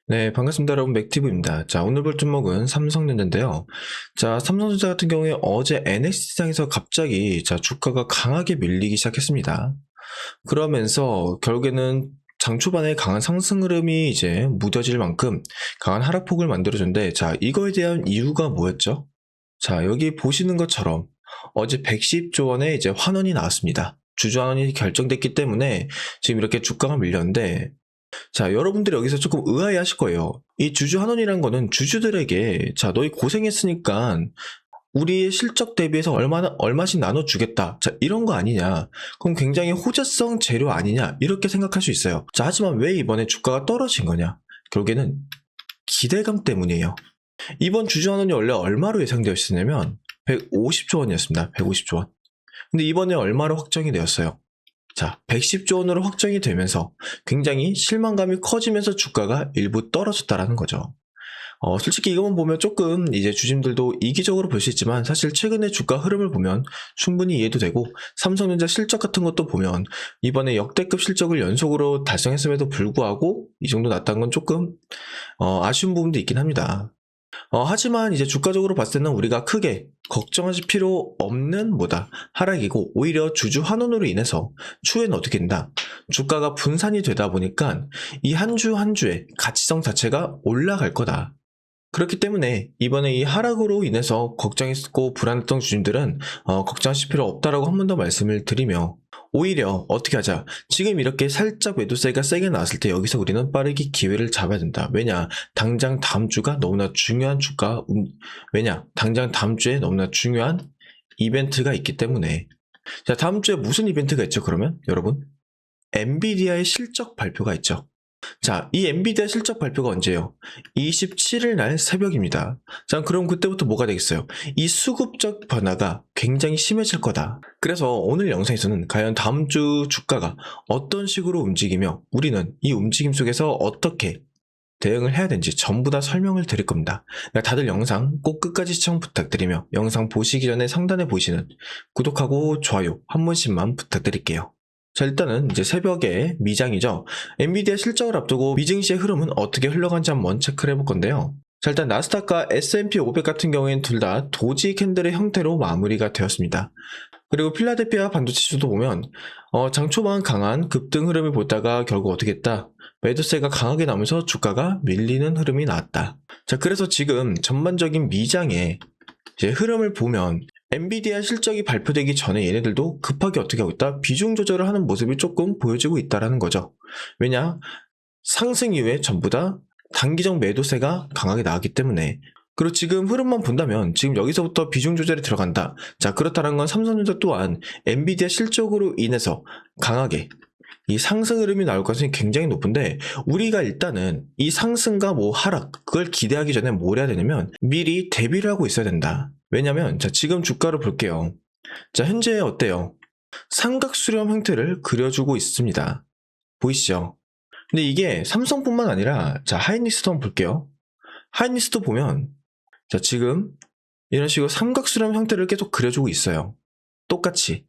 네, 반갑습니다. 여러분, 맥티브입니다. 자, 오늘 볼 종목은 삼성전자인데요. 자, 삼성전자 같은 경우에 어제 NX 시장에서 갑자기 주가가 강하게 밀리기 시작했습니다. 그러면서 결국에는 장 초반에 강한 상승 흐름이 이제 무뎌질 만큼 강한 하락폭을 만들어준데, 자, 이거에 대한 이유가 뭐였죠? 자, 여기 보시는 것처럼 어제 110조 원의 이제 환원이 나왔습니다. 주주환원이 결정됐기 때문에 지금 이렇게 주가가 밀렸는데, 자, 여러분들이 여기서 조금 의아해 하실 거예요. 이 주주환원이란 거는 주주들에게, 자, 너희 고생했으니까 우리의 실적 대비해서 얼마씩 나눠주겠다. 자, 이런 거 아니냐. 그럼 굉장히 호재성 재료 아니냐. 이렇게 생각할 수 있어요. 자, 하지만 왜 이번에 주가가 떨어진 거냐. 결국에는 기대감 때문이에요. 이번 주주환원이 원래 얼마로 예상되어 있었냐면 150조 원이었습니다. 150조 원. 근데 이번에 얼마로 확정이 되었어요? 자, 110조 원으로 확정이 되면서 굉장히 실망감이 커지면서 주가가 일부 떨어졌다라는 거죠. 솔직히 이것만 보면 조금 이제 주심들도 이기적으로 볼 수 있지만 사실 최근에 주가 흐름을 보면 충분히 이해도 되고, 삼성전자 실적 같은 것도 보면 이번에 역대급 실적을 연속으로 달성했음에도 불구하고 이 정도 났다는 건 조금 아쉬운 부분도 있긴 합니다. 하지만 이제 주가적으로 봤을 때는 우리가 크게 걱정하실 필요 없는 하락이고, 오히려 주주 환원으로 인해서 추후에는 어떻게 된다? 주가가 분산이 되다 보니까 이 한 주 한 주의 가치성 자체가 올라갈 거다. 그렇기 때문에 이번에 이 하락으로 인해서 걱정했고 불안했던 주주들은 걱정하실 필요 없다라고 한 번 더 말씀을 드리며, 오히려 어떻게 하자. 지금 이렇게 살짝 매도세가 세게 나왔을 때 여기서 우리는 빠르게 기회를 잡아야 된다. 왜냐? 당장 다음 주가 너무나 중요한 당장 다음 주에 너무나 중요한 이벤트가 있기 때문에. 자, 다음 주에 무슨 이벤트가 있죠, 그러면? 여러분? 엔비디아의 실적 발표가 있죠. 자, 이 엔비디아 실적 발표가 언제예요? 27일 날 새벽입니다. 자, 그럼 그때부터 뭐가 되겠어요? 이 수급적 변화가 굉장히 심해질 거다. 그래서 오늘 영상에서는 과연 다음 주 주가가 어떤 식으로 움직이며 우리는 이 움직임 속에서 어떻게 대응을 해야 되는지 전부 다 설명을 드릴 겁니다. 그러니까 다들 영상 꼭 끝까지 시청 부탁드리며, 영상 보시기 전에 상단에 보이시는 구독하고 좋아요 한 번씩만 부탁드릴게요. 자, 일단은 이제 새벽에 미장이죠. 엔비디아 실적을 앞두고 미증시의 흐름은 어떻게 흘러간지 한번 체크를 해볼 건데요. 자, 일단 나스닥과 S&P 500 같은 경우에는 둘 다 도지 캔들의 형태로 마무리가 되었습니다. 그리고 필라델피아 반도체 지수도 보면 장 초반 강한 급등 흐름을 보다가 결국 어떻게 했다? 매도세가 강하게 나면서 주가가 밀리는 흐름이 나왔다. 자, 그래서 지금 전반적인 미장의 이제 흐름을 보면 엔비디아 실적이 발표되기 전에 얘네들도 급하게 어떻게 하고 있다? 비중 조절을 하는 모습이 조금 보여지고 있다라는 거죠. 왜냐? 상승 이후에 전부 다 단기적 매도세가 강하게 나왔기 때문에. 그리고 지금 흐름만 본다면 지금 여기서부터 비중 조절이 들어간다. 자, 그렇다는 건 삼성전자 또한 엔비디아 실적으로 인해서 강하게 이 상승 흐름이 나올 가능성이 굉장히 높은데, 우리가 일단은 이 상승과 하락, 그걸 기대하기 전에 뭘 해야 되냐면 미리 대비를 하고 있어야 된다. 왜냐면 자, 지금 주가를 볼게요. 자, 현재 어때요? 삼각수렴 형태를 그려주고 있습니다. 보이시죠? 근데 이게 삼성뿐만 아니라 자, 하이닉스도 한번 볼게요. 하이닉스도 보면 자, 지금 이런 식으로 삼각수렴 형태를 계속 그려주고 있어요. 똑같이.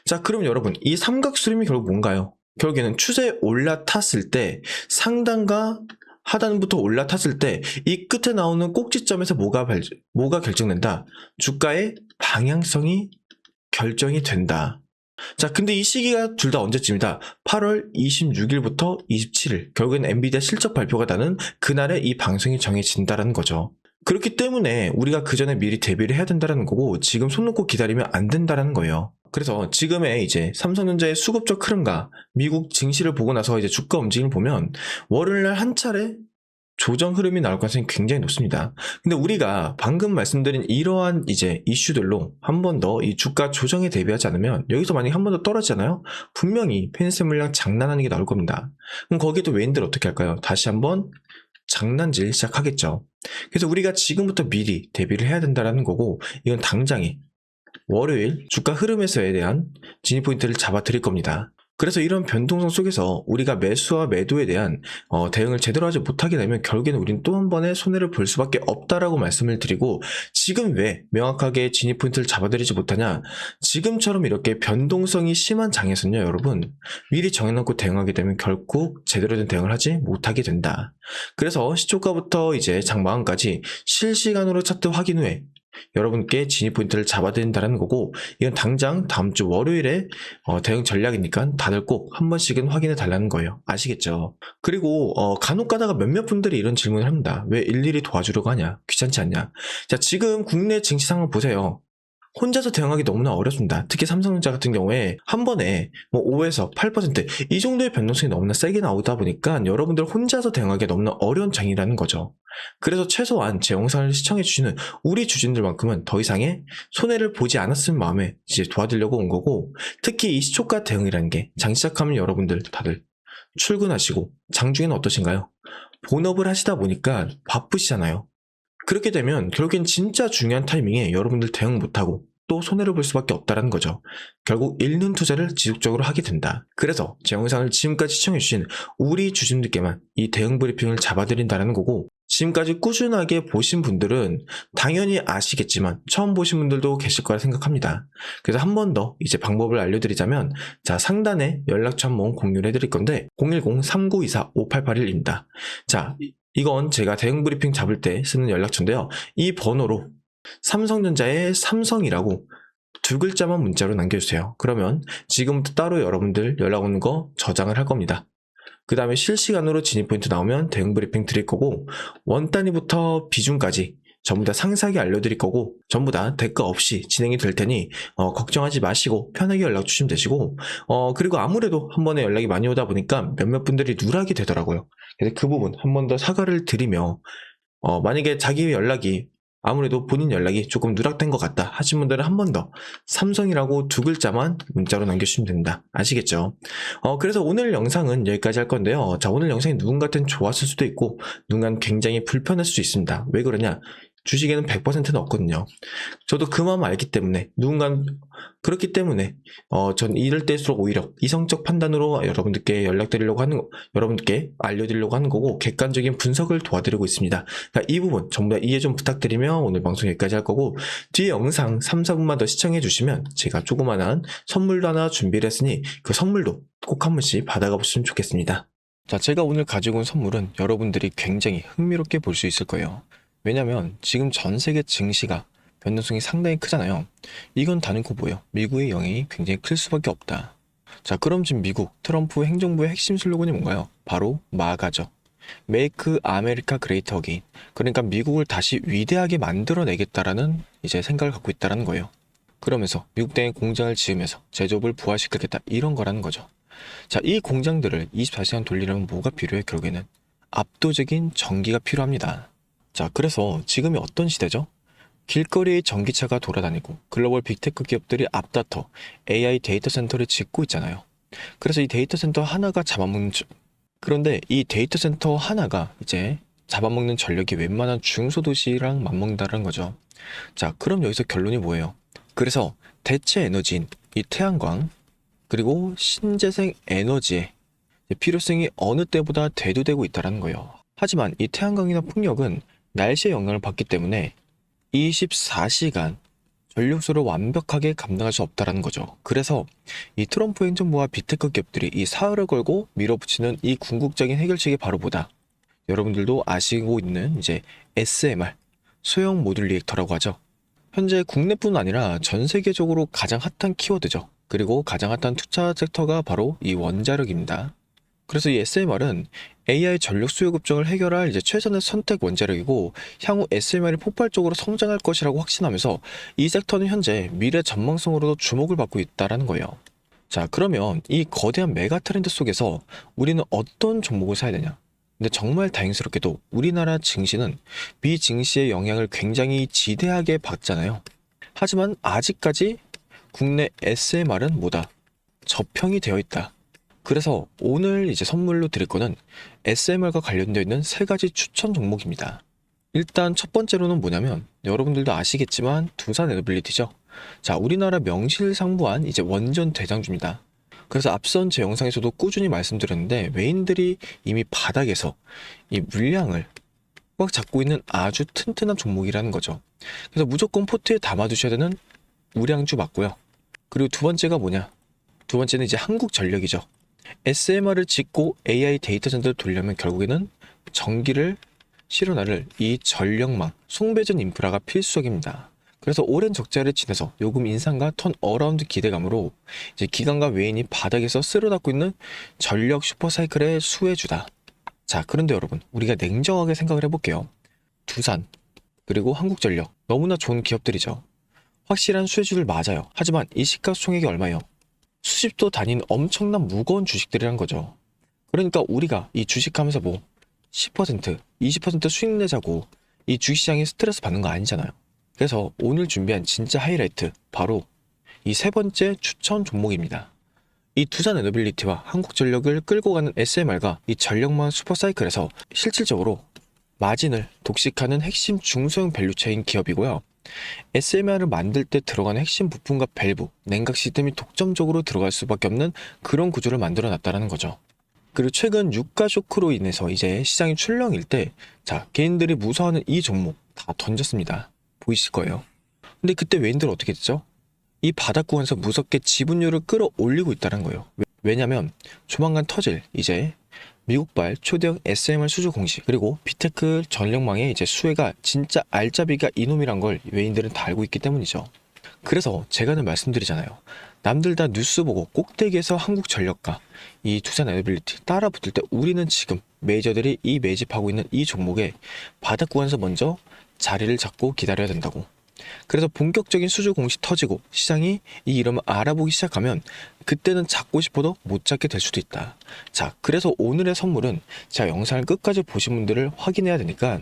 자, 그럼 여러분, 이 삼각수렴이 결국 뭔가요? 결국에는 추세 올라탔을 때, 상단과 하단부터 올라탔을 때 이 끝에 나오는 꼭지점에서 뭐가 결정된다? 주가의 방향성이 결정이 된다. 자, 근데 이 시기가 둘 다 언제쯤이다? 8월 26일부터 27일. 결국엔 엔비디아 실적 발표가 나는 그날에 이 방송이 정해진다는 거죠. 그렇기 때문에 우리가 그 전에 미리 대비를 해야 된다는 거고, 지금 손 놓고 기다리면 안 된다는 거예요. 그래서 지금의 이제 삼성전자의 수급적 흐름과 미국 증시를 보고 나서 이제 주가 움직임을 보면 월요일날 한 차례 조정 흐름이 나올 가능성이 굉장히 높습니다. 근데 우리가 방금 말씀드린 이러한 이제 이슈들로 한 번 더 이 주가 조정에 대비하지 않으면, 여기서 만약에 한 번 더 떨어지잖아요? 분명히 페니스 물량 장난하는 게 나올 겁니다. 그럼 거기에도 외인들 어떻게 할까요? 다시 한번 장난질 시작하겠죠. 그래서 우리가 지금부터 미리 대비를 해야 된다는 거고, 이건 당장에 월요일 주가 흐름에서에 대한 진입 포인트를 잡아 드릴 겁니다. 그래서 이런 변동성 속에서 우리가 매수와 매도에 대한 대응을 제대로 하지 못하게 되면 결국에는 우린 또 한 번의 손해를 볼 수밖에 없다라고 말씀을 드리고, 지금 왜 명확하게 진입 포인트를 잡아드리지 못하냐? 지금처럼 이렇게 변동성이 심한 장에서는요, 여러분, 미리 정해놓고 대응하게 되면 결국 제대로 된 대응을 하지 못하게 된다. 그래서 시초가부터 이제 장마감까지 실시간으로 차트 확인 후에 여러분께 진입 포인트를 잡아드린다는 거고, 이건 당장 다음 주 월요일에 대응 전략이니까 다들 꼭 한 번씩은 확인해 달라는 거예요. 아시겠죠? 그리고 간혹 가다가 몇몇 분들이 이런 질문을 합니다. 왜 일일이 도와주려고 하냐? 귀찮지 않냐? 자, 지금 국내 증시 상황 보세요. 혼자서 대응하기 너무나 어렵습니다. 특히 삼성전자 같은 경우에 한 번에 뭐 5에서 8% 이 정도의 변동성이 너무나 세게 나오다 보니까 여러분들 혼자서 대응하기 너무나 어려운 장이라는 거죠. 그래서 최소한 제 영상을 시청해주시는 우리 주주님들만큼은 더 이상의 손해를 보지 않았을 마음에 이제 도와드리려고 온 거고, 특히 이 시초가 대응이라는 게 장 시작하면 여러분들 다들 출근하시고 장중에는 어떠신가요? 본업을 하시다 보니까 바쁘시잖아요. 그렇게 되면 결국엔 진짜 중요한 타이밍에 여러분들 대응 못하고 또 손해를 볼 수밖에 없다는 거죠. 결국 잃는 투자를 지속적으로 하게 된다. 그래서 제 영상을 지금까지 시청해주신 우리 주주님들께만 이 대응 브리핑을 잡아드린다는 거고, 지금까지 꾸준하게 보신 분들은 당연히 아시겠지만 처음 보신 분들도 계실 거라 생각합니다. 그래서 한 번 더 이제 방법을 알려드리자면, 자, 상단에 연락처 한번 공유를 해드릴 건데 010-3924-5881입니다. 자, 이건 제가 대응 브리핑 잡을 때 쓰는 연락처인데요. 이 번호로 삼성전자의 삼성이라고 두 글자만 문자로 남겨주세요. 그러면 지금부터 따로 여러분들 연락 오는 거 저장을 할 겁니다. 그 다음에 실시간으로 진입 포인트 나오면 대응 브리핑 드릴 거고, 원 단위부터 비중까지 전부 다 상세하게 알려드릴 거고, 전부 다 대가 없이 진행이 될 테니 걱정하지 마시고 편하게 연락 주시면 되시고, 그리고 아무래도 한 번에 연락이 많이 오다 보니까 몇몇 분들이 누락이 되더라고요. 그래서 그 부분 한 번 더 사과를 드리며, 만약에 자기 연락이 아무래도 본인 연락이 조금 누락된 것 같다 하신 분들은 한 번 더 삼성이라고 두 글자만 문자로 남겨주시면 됩니다. 아시겠죠? 그래서 오늘 영상은 여기까지 할 건데요. 자, 오늘 영상이 누군가한테는 좋았을 수도 있고 누군가는 굉장히 불편할 수도 있습니다. 왜 그러냐? 주식에는 100%는 없거든요. 저도 그 마음 알기 때문에, 누군가는 그렇기 때문에 전 이럴 때일수록 오히려 이성적 판단으로 여러분들께 연락드리려고 하는 거, 여러분들께 알려드리려고 하는 거고, 객관적인 분석을 도와드리고 있습니다. 그러니까 이 부분 전부 다 이해 좀 부탁드리며 오늘 방송 여기까지 할 거고, 뒤에 영상 3, 4분만 더 시청해 주시면 제가 조그만한 선물도 하나 준비를 했으니 그 선물도 꼭 한 번씩 받아가 보시면 좋겠습니다. 자, 제가 오늘 가지고 온 선물은 여러분들이 굉장히 흥미롭게 볼 수 있을 거예요. 왜냐면 지금 전 세계 증시가 변동성이 상당히 크잖아요. 이건 단연코 뭐예요? 미국의 영향이 굉장히 클 수밖에 없다. 자, 그럼 지금 미국 트럼프 행정부의 핵심 슬로건이 뭔가요? 바로 마가죠. Make America Great Again. 그러니까 미국을 다시 위대하게 만들어내겠다라는 이제 생각을 갖고 있다는 거예요. 그러면서 미국 땅에 공장을 지으면서 제조업을 부활시키겠다, 이런 거라는 거죠. 자, 이 공장들을 24시간 돌리려면 뭐가 필요해? 결국에는 압도적인 전기가 필요합니다. 자, 그래서 지금이 어떤 시대죠? 길거리에 전기차가 돌아다니고 글로벌 빅테크 기업들이 앞다퉈 AI 데이터 센터를 짓고 있잖아요. 그래서 이 데이터 센터 하나가 잡아먹는 그런데 이 데이터 센터 하나가 이제 잡아먹는 전력이 웬만한 중소도시랑 맞먹는다는 거죠. 자, 그럼 여기서 결론이 뭐예요? 그래서 대체 에너지인 이 태양광, 그리고 신재생 에너지의 필요성이 어느 때보다 대두되고 있다는 거예요. 하지만 이 태양광이나 풍력은 날씨의 영향을 받기 때문에 24시간 전력수를 완벽하게 감당할 수 없다는 거죠. 그래서 이 트럼프 행정부와 빅테크 기업들이 이 사활을 걸고 밀어붙이는 이 궁극적인 해결책이 바로 뭐다? 여러분들도 아시고 있는 이제 SMR, 소형 모듈 리액터라고 하죠. 현재 국내뿐 아니라 전 세계적으로 가장 핫한 키워드죠. 그리고 가장 핫한 투자 섹터가 바로 이 원자력입니다. 그래서 이 SMR은 AI 전력 수요 급증을 해결할 이제 최선의 선택 원자력이고, 향후 SMR이 폭발적으로 성장할 것이라고 확신하면서 이 섹터는 현재 미래 전망성으로도 주목을 받고 있다는 거예요. 자, 그러면 이 거대한 메가 트렌드 속에서 우리는 어떤 종목을 사야 되냐? 근데 정말 다행스럽게도 우리나라 증시는 비증시의 영향을 굉장히 지대하게 받잖아요. 하지만 아직까지 국내 SMR은 뭐다? 저평이 되어 있다. 그래서 오늘 이제 선물로 드릴 거는 SMR과 관련되어 있는 3가지 추천 종목입니다. 일단 첫 번째로는 뭐냐면 여러분들도 아시겠지만 두산 에너빌리티죠. 자, 우리나라 명실상부한 이제 원전 대장주입니다. 그래서 앞선 제 영상에서도 꾸준히 말씀드렸는데 외인들이 이미 바닥에서 이 물량을 꽉 잡고 있는 아주 튼튼한 종목이라는 거죠. 그래서 무조건 포트에 담아두셔야 되는 우량주 맞고요. 그리고 두 번째가 뭐냐? 두 번째는 이제 한국전력이죠. SMR을 짓고 AI 데이터 센터를 돌려면 결국에는 전기를 실어나를 이 전력망, 송배전 인프라가 필수적입니다. 그래서 오랜 적자를 지내서 요금 인상과 턴어라운드 기대감으로 이제 기관과 외인이 바닥에서 쓸어담고 있는 전력 슈퍼사이클의 수혜주다. 자, 그런데 여러분, 우리가 냉정하게 생각을 해볼게요. 두산, 그리고 한국전력, 너무나 좋은 기업들이죠. 확실한 수혜주들 맞아요. 하지만 이 시가총액이 얼마예요? 수십도 단위인 엄청난 무거운 주식들이란 거죠. 그러니까 우리가 이 주식하면서 뭐 10%, 20% 수익 내자고 이 주식시장에 스트레스 받는 거 아니잖아요. 그래서 오늘 준비한 진짜 하이라이트, 바로 이 세 번째 추천 종목입니다. 이 두산 에너빌리티와 한국전력을 끌고 가는 SMR과 이 전력망 슈퍼사이클에서 실질적으로 마진을 독식하는 핵심 중소형 밸류체인 기업이고요. SMR을 만들 때 들어가는 핵심 부품과 밸브, 냉각 시스템이 독점적으로 들어갈 수밖에 없는 그런 구조를 만들어 놨다는 거죠. 그리고 최근 유가 쇼크로 인해서 이제 시장이 출렁일 때, 자, 개인들이 무서워하는 이 종목 다 던졌습니다. 보이실 거예요. 근데 그때 외인들은 어떻게 됐죠? 이 바닥 구간에서 무섭게 지분율을 끌어올리고 있다는 거예요. 왜냐면 조만간 터질 이제 미국발 초대형 SMR 수주 공시, 그리고 비테크 전력망의 이제 수혜가 진짜 알짜비가 이놈이란 걸 외인들은 다 알고 있기 때문이죠. 그래서 제가 늘 말씀드리잖아요. 남들 다 뉴스 보고 꼭대기에서 한국전력과 이 두산 에너빌리티 따라 붙을 때 우리는 지금 메이저들이 이 매집하고 있는 이 종목에 바닥 구간에서 먼저 자리를 잡고 기다려야 된다고. 그래서 본격적인 수주 공시 터지고 시장이 이 이름을 알아보기 시작하면 그때는 잡고 싶어도 못 잡게 될 수도 있다. 자, 그래서 오늘의 선물은 제가 영상을 끝까지 보신 분들을 확인해야 되니까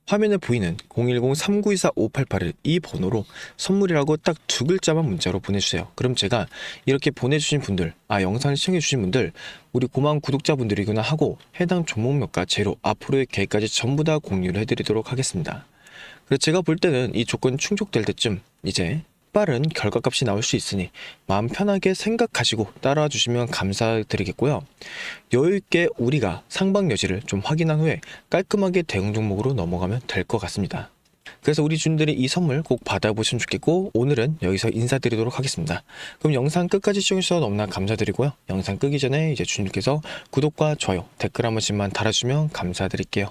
화면에 보이는 010-3924-5881 이 번호로 선물이라고 딱 두 글자만 문자로 보내주세요. 그럼 제가 이렇게 보내주신 분들, 영상을 시청해주신 분들, 우리 고마운 구독자분들이구나 하고 해당 종목명과 재료, 앞으로의 계획까지 전부 다 공유를 해드리도록 하겠습니다. 그래서 제가 볼 때는 이 조건이 충족될 때쯤 이제 빠른 결과값이 나올 수 있으니 마음 편하게 생각하시고 따라와 주시면 감사드리겠고요. 여유있게 우리가 상방 여지를 좀 확인한 후에 깔끔하게 대응 종목으로 넘어가면 될 것 같습니다. 그래서 우리 주인들이 이 선물 꼭 받아보시면 좋겠고, 오늘은 여기서 인사드리도록 하겠습니다. 그럼 영상 끝까지 시청해주셔서 너무나 감사드리고요. 영상 끄기 전에 이제 주님께서 구독과 좋아요, 댓글 한 번씩만 달아주시면 감사드릴게요.